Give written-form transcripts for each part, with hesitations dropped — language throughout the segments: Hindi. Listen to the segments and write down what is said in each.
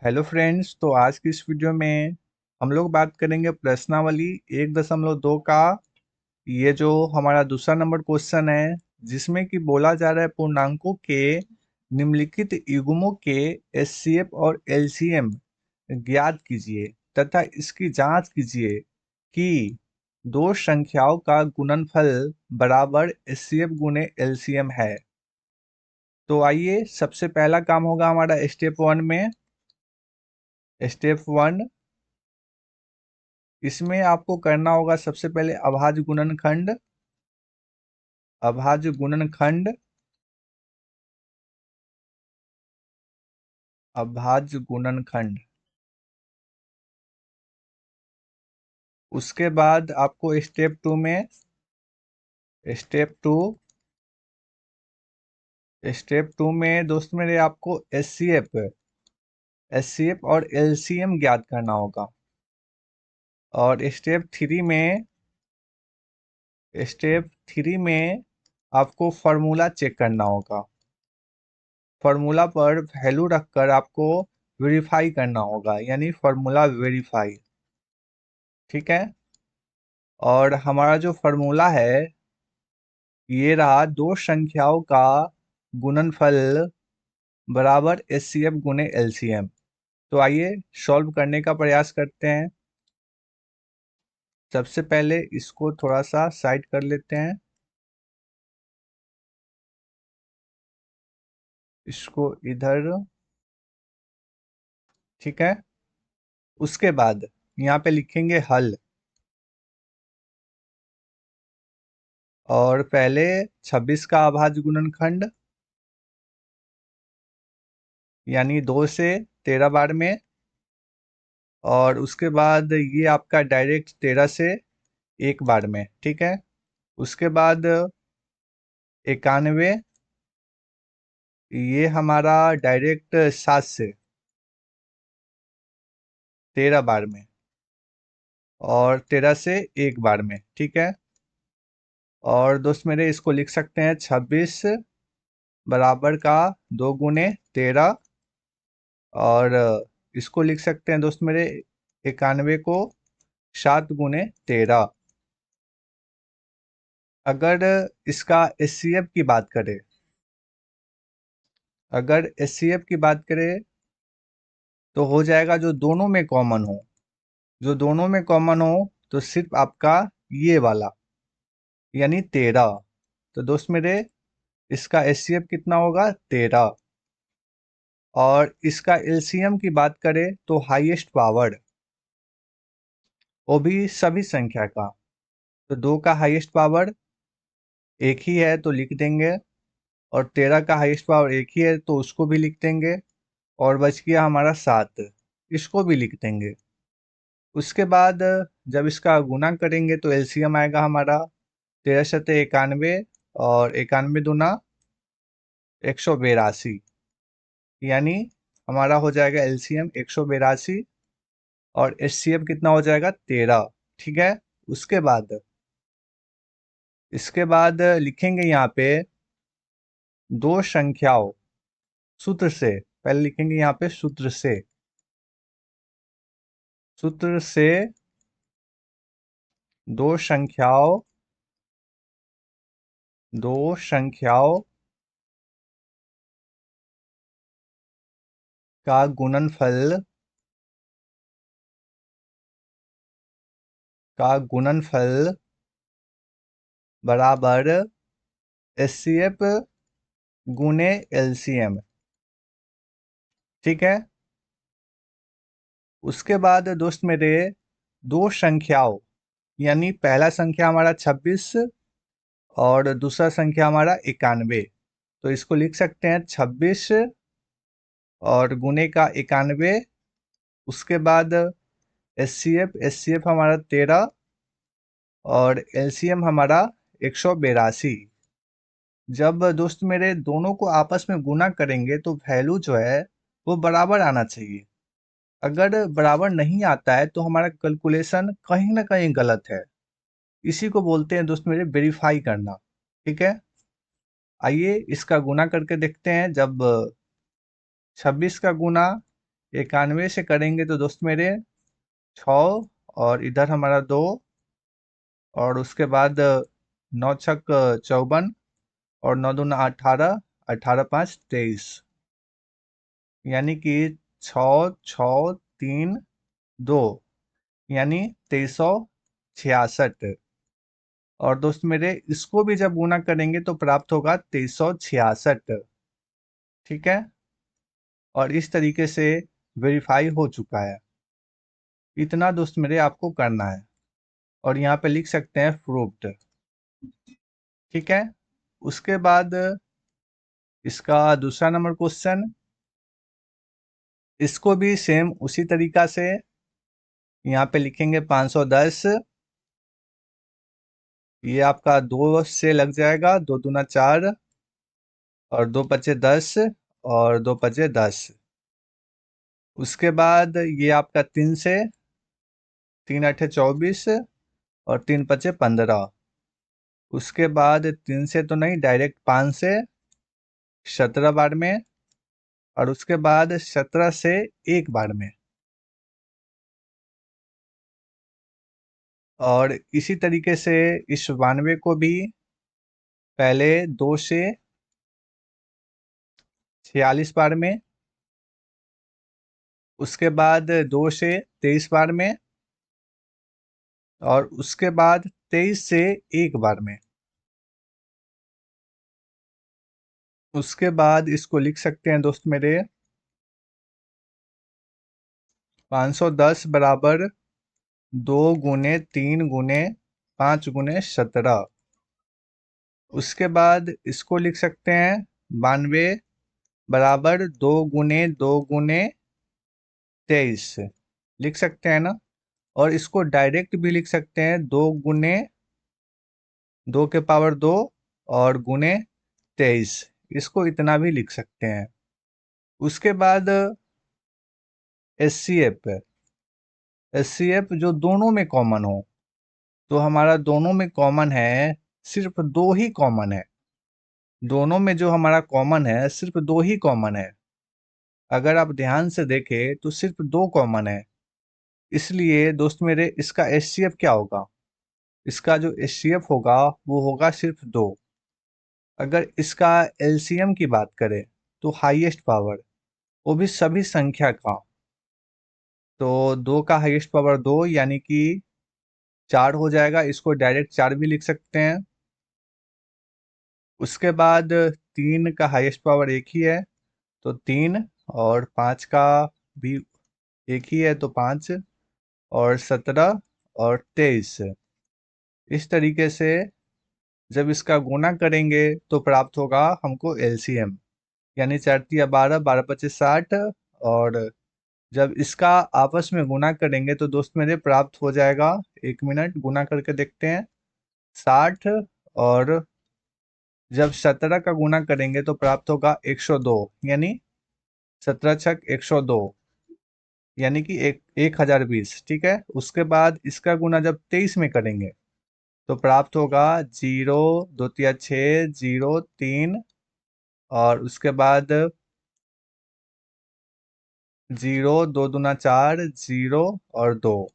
Hello friends. तो आज की इस वीडियो में हम लोग बात करेंगे प्रश्नावली 1.2 का। ये जो हमारा दूसरा नंबर क्वेश्चन है, जिसमें कि बोला जा रहा है पूर्णांकों के निम्नलिखित युग्मों के एचसीएफ और एलसीएम ज्ञात कीजिए तथा इसकी जांच कीजिए कि दो संख्याओं का गुणनफल बराबर एचसीएफ गुणे एलसीएम है। तो आइए, सबसे पहला काम होगा हमारा स्टेप वन में। स्टेप वन, इसमें आपको करना होगा सबसे पहले अभाज्य गुणनखंड। अभाज्य गुणनखंड, अभाज्य गुणनखंड। उसके बाद आपको स्टेप टू में, स्टेप टू स्टेप टू में दोस्त मेरे आपको एचसीएफ और एलसीएम ज्ञात करना होगा। और स्टेप थ्री में आपको फॉर्मूला चेक करना होगा। फॉर्मूला पर वैल्यू रखकर आपको वेरीफाई करना होगा, यानी फॉर्मूला वेरीफाई। ठीक है। और हमारा जो फॉर्मूला है ये रहा, दो संख्याओं का गुणनफल बराबर एचसीएफ गुणे एलसीएम। तो आइए सॉल्व करने का प्रयास करते हैं। सबसे पहले इसको थोड़ा सा साइड कर लेते हैं, इसको इधर। ठीक है। उसके बाद यहाँ पे लिखेंगे हल। और पहले 26 का अभाज्य गुणनखंड, यानी 2 से 13 बार में। और उसके बाद ये आपका डायरेक्ट 13 से 1 बार में। ठीक है। उसके बाद 91, ये हमारा डायरेक्ट 7 से 13 बार में। और 13 से 1 बार में। ठीक है। और दोस्त मेरे इसको लिख सकते हैं 26 बराबर का 2 गुने 13। और इसको लिख सकते हैं दोस्त मेरे 91 को 7 गुने 13। अगर इसका एचसीएफ की बात करें, अगर एचसीएफ की बात करें तो हो जाएगा जो दोनों में कॉमन हो। जो दोनों में कॉमन हो तो सिर्फ आपका ये वाला, यानी 13। तो दोस्त मेरे इसका एचसीएफ कितना होगा? 13। और इसका एलसीएम की बात करें तो हाईएस्ट पावर, वो भी सभी संख्या का। तो 2 का हाईएस्ट पावर एक ही है तो लिख देंगे, और 13 का हाईएस्ट पावर एक ही है तो उसको भी लिख देंगे। और बच गया हमारा 7, इसको भी लिख देंगे। उसके बाद जब इसका गुना करेंगे तो एलसीएम आएगा हमारा 13 शत 91, और 91 दूना 182, यानी हमारा हो जाएगा एलसीएम 182। और एचसीएफ कितना हो जाएगा? 13। ठीक है। उसके बाद इसके बाद लिखेंगे यहाँ पे दो संख्याओं, सूत्र से। पहले लिखेंगे यहाँ पे सूत्र से। सूत्र से दो संख्याओं, दो संख्याओं का गुणनफल, का गुणनफल बराबर एचसीएफ गुने एलसीएम। ठीक है। उसके बाद दोस्त मेरे दो संख्याओं, यानी पहला संख्या हमारा 26 और दूसरा संख्या हमारा 91। तो इसको लिख सकते हैं 26 और गुने का 91। उसके बाद एचसीएफ हमारा 13 और एलसीएम हमारा 182। जब दोस्त मेरे दोनों को आपस में गुना करेंगे तो वैल्यू जो है वो बराबर आना चाहिए। अगर बराबर नहीं आता है तो हमारा कैलकुलेशन कहीं ना कहीं गलत है। इसी को बोलते हैं दोस्त मेरे वेरीफाई करना। ठीक है। आइए इसका गुना करके देखते हैं। जब 26 का गुना 91 से करेंगे तो दोस्त मेरे 6 और इधर हमारा 2 और उसके बाद 9 छक 54 और 9 दूना 18, 18 5 23, यानी कि 6 6 3 2 यानी 2366। और दोस्त मेरे इसको भी जब गुना करेंगे तो प्राप्त होगा 2366। ठीक है, और इस तरीके से वेरीफाई हो चुका है। इतना दोस्त मेरे आपको करना है और यहाँ पे लिख सकते हैं प्रूव्ड। ठीक है, उसके बाद इसका दूसरा नंबर क्वेश्चन, इसको भी सेम उसी तरीका से यहाँ पे लिखेंगे 510। ये आपका 2 से लग जाएगा, 2 दूना 4 और 2 पचे 10 और 2 पचे 10। उसके बाद ये आपका 3 से, 3 अठे 24 और 3 पचे 15। उसके बाद 3 से तो नहीं, डायरेक्ट 5 से 17 बार में और उसके बाद 17 से एक बार में। और इसी तरीके से इस 92 को भी पहले 2 से 46 बार में, उसके बाद 2 से 23 बार में और उसके बाद 23 से एक बार में। उसके बाद इसको लिख सकते हैं दोस्त मेरे 510 बराबर 2 गुने 3 गुने 5 गुने 17। उसके बाद इसको लिख सकते हैं 92 बराबर 2 गुने 2 गुने 23, लिख सकते हैं ना। और इसको डायरेक्ट भी लिख सकते हैं 2 गुने 2 के पावर 2 और गुने 23, इसको इतना भी लिख सकते हैं। उसके बाद एच जो दोनों में कॉमन हो, तो हमारा दोनों में कॉमन है, सिर्फ 2 ही कॉमन है। दोनों में जो हमारा कॉमन है सिर्फ 2 ही कॉमन है। अगर आप ध्यान से देखें तो सिर्फ 2 कॉमन है। इसलिए दोस्त मेरे इसका एचसीएफ क्या होगा, इसका जो एचसीएफ होगा वो होगा सिर्फ 2। अगर इसका एलसीएम की बात करें तो हाईएस्ट पावर, वो भी सभी संख्या का, तो 2 का हाईएस्ट पावर 2 यानी कि 4 हो जाएगा। इसको डायरेक्ट 4 भी लिख सकते हैं। उसके बाद 3 का हाईएस्ट पावर एक ही है तो 3, और 5 का भी एक ही है तो 5, और 17 और 23। इस तरीके से जब इसका गुना करेंगे तो प्राप्त होगा हमको एलसीएम, यानी 4 तिया 12, 12 पचे 60। और जब इसका आपस में गुना करेंगे तो दोस्त मेरे प्राप्त हो जाएगा, 1 मिनट गुना करके देखते हैं, 60। और जब 17 का गुना करेंगे तो प्राप्त होगा 102, यानी 17 छक 102, यानी कि 1020। ठीक है, उसके बाद इसका गुना जब 23 में करेंगे तो प्राप्त होगा 0 2 तिया 6 0 3 और उसके बाद 0 2 दूना 4 0 और 2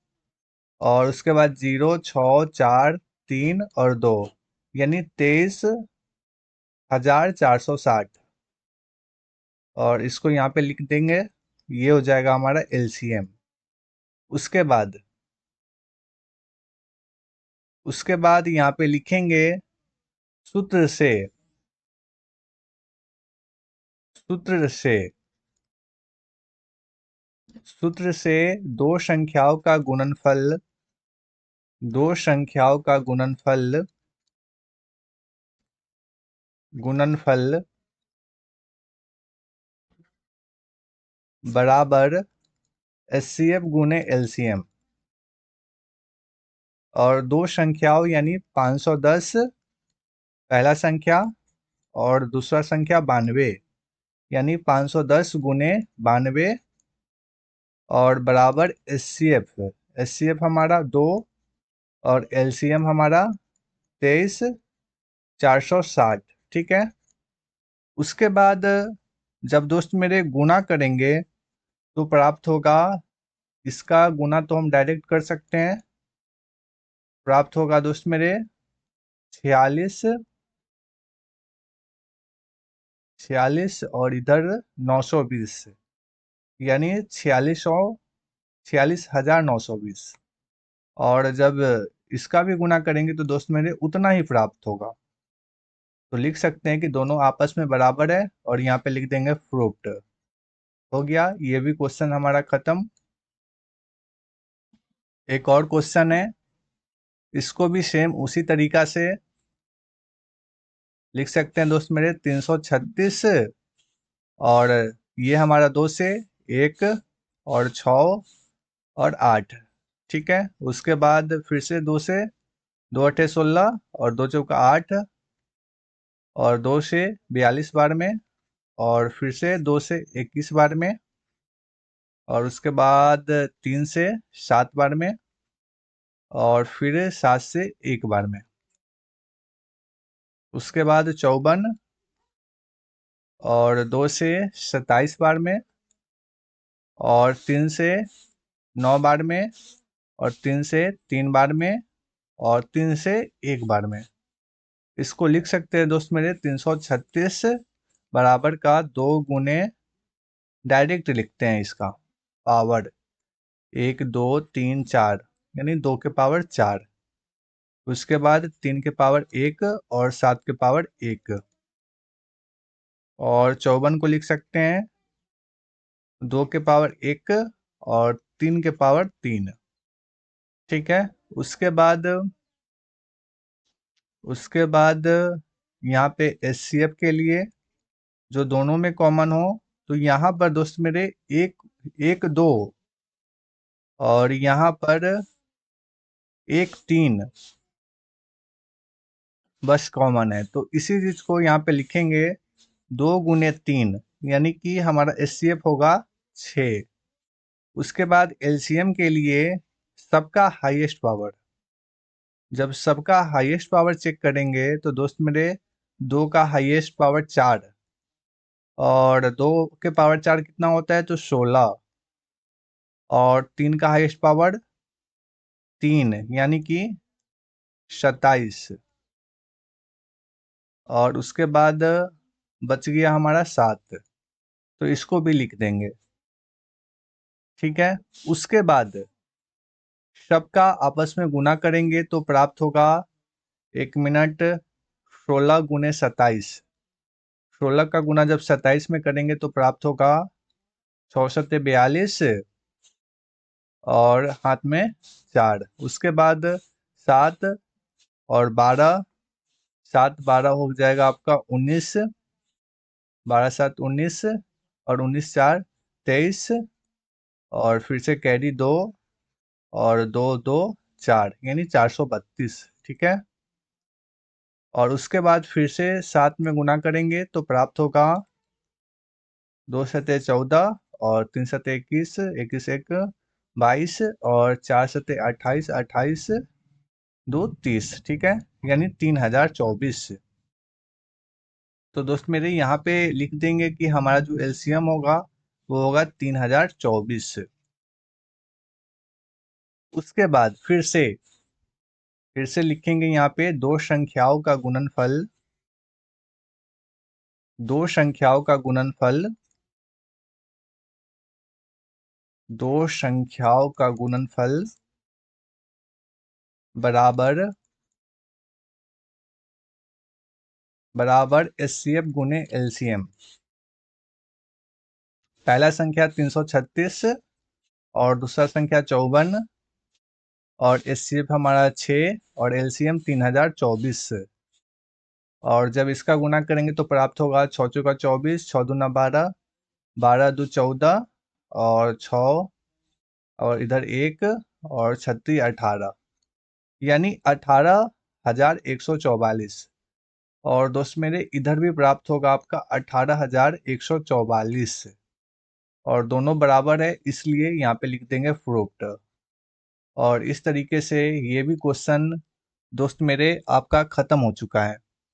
और उसके बाद 0 6 4 3 और 2, यानी 23,460। और इसको यहाँ पे लिख देंगे, ये हो जाएगा हमारा एलसीएम। उसके बाद यहाँ पे लिखेंगे सूत्र से, सूत्र से सूत्र से दो संख्याओं का गुणनफल, दो संख्याओं का गुणनफल गुणनफल बराबर एचसीएफ गुने एलसीएम। और दो संख्याओं यानी 510 पहला संख्या और दूसरा संख्या 92, यानी 510 गुने 92 और बराबर एचसीएफ। एचसीएफ हमारा 2 और एलसीएम हमारा 23,460। ठीक है, उसके बाद जब दोस्त मेरे गुणा करेंगे तो प्राप्त होगा, इसका गुना तो हम डायरेक्ट कर सकते हैं। प्राप्त होगा दोस्त मेरे 46, 46 और इधर 920, यानी 46,920। और जब इसका भी गुना करेंगे तो दोस्त मेरे उतना ही प्राप्त होगा। तो लिख सकते हैं कि दोनों आपस में बराबर है और यहाँ पे लिख देंगे प्रूव्ड। हो गया, ये भी क्वेश्चन हमारा खत्म। एक और क्वेश्चन है, इसको भी सेम उसी तरीका से लिख सकते हैं दोस्त मेरे। 336 और ये हमारा 2 से 1 और 6 और 8, ठीक है। उसके बाद फिर से 2 से 2 अठे 16 और 2 चौका 8 और 2 से 42 बार में और फिर से 2 से 21 बार में और उसके बाद 3 से 7 बार में और फिर 7 से 1 बार में। उसके बाद 54 और 2 से 27 बार में और 3 से 9 बार में और 3 से 3 बार में और 3 से 1 बार में। इसको लिख सकते हैं दोस्त मेरे 336 बराबर का 2 गुने, डायरेक्ट लिखते हैं इसका पावर 1 2 3 4, यानी 2 के पावर 4। उसके बाद 3 के पावर 1 और 7 के पावर 1 और 54 को लिख सकते हैं 2 के पावर 1 और 3 के पावर 3, ठीक है। उसके बाद यहाँ पे एचसीएफ के लिए जो दोनों में कॉमन हो, तो यहाँ पर दोस्त मेरे 1 1 2 और यहाँ पर 1 3 बस कॉमन है। तो इसी चीज को यहाँ पे लिखेंगे 2 गुने 3, यानी कि हमारा एचसीएफ होगा 6। उसके बाद एलसीएम के लिए सबका हाईएस्ट पावर, जब सबका हाईएस्ट पावर चेक करेंगे तो दोस्त मेरे 2 का हाईएस्ट पावर 4 और 2 के पावर 4 कितना होता है, तो 16 और 3 का हाईएस्ट पावर 3 यानी कि 27 और उसके बाद बच गया हमारा 7, तो इसको भी लिख देंगे, ठीक है। उसके बाद सबका आपस में गुना करेंगे तो प्राप्त होगा, 1 मिनट, 16 गुने 27। 16 का गुना जब 27 में करेंगे तो प्राप्त होगा 6 और हाथ में 4। उसके बाद 7 और 12, 7 12 हो जाएगा आपका 19, 12 7 19 और 19 4 23 और फिर से कैरी 2 और 2 2 4, यानी 432, ठीक है। और उसके बाद फिर से 7 में गुना करेंगे तो प्राप्त होगा 2 सते 14 और 3 सते 21, 21 1 22 और 4 सते 28, 28 2 30, ठीक है, यानी 3024। तो दोस्त मेरे यहाँ पे लिख देंगे कि हमारा जो एलसीएम होगा वो होगा 3024। उसके बाद फिर से लिखेंगे यहाँ पे दो संख्याओं का गुणनफल, दो संख्याओं का गुणनफल, दो संख्याओं का गुणनफल बराबर बराबर एचसीएफ गुने एलसीएम। पहला संख्या 336 और दूसरा संख्या 54 और एचसीएफ हमारा 6 और एलसीएम 3024। और जब इसका गुना करेंगे तो प्राप्त होगा 6 चौका 24, 6 दूना 12, 12 दो 14 और 6 और इधर 1 और 36 18, यानी 18,144। और दोस्त मेरे इधर भी प्राप्त होगा आपका 18,144 और दोनों बराबर है, इसलिए यहाँ पे लिख देंगे प्रूव्ड। और इस तरीके से ये भी क्वेश्चन दोस्त मेरे आपका खत्म हो चुका है।